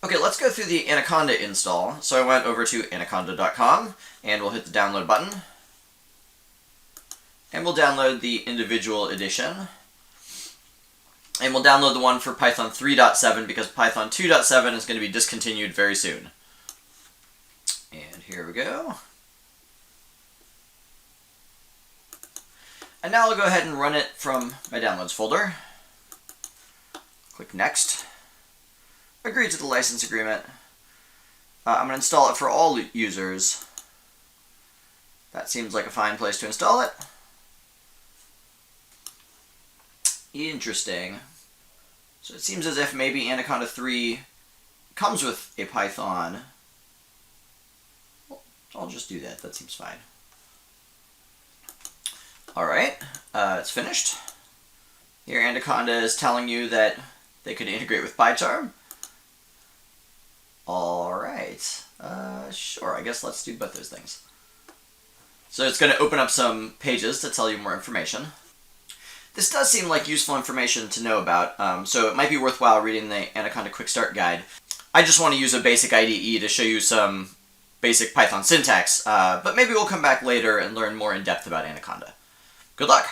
Okay, let's go through the Anaconda install. So I went over to anaconda.com, and we'll hit the download button. And we'll download the individual edition. And we'll download the one for Python 3.7 because Python 2.7 is going to be discontinued very soon. And here we go. And now I'll go ahead and run it from my downloads folder. Click Next. Agree to the license agreement. I'm going to install it for all users. That seems like a fine place to install it. Interesting. So it seems as if maybe Anaconda 3 comes with a Python. Well, I'll just do that. That seems fine. Alright, it's finished. Here Anaconda is telling you that they could integrate with PyCharm. Alright, sure, I guess let's do both those things. So it's going to open up some pages to tell you more information. This does seem like useful information to know about, so it might be worthwhile reading the Anaconda Quick Start Guide. I just want to use a basic IDE to show you some basic Python syntax, but maybe we'll come back later and learn more in depth about Anaconda. Good luck!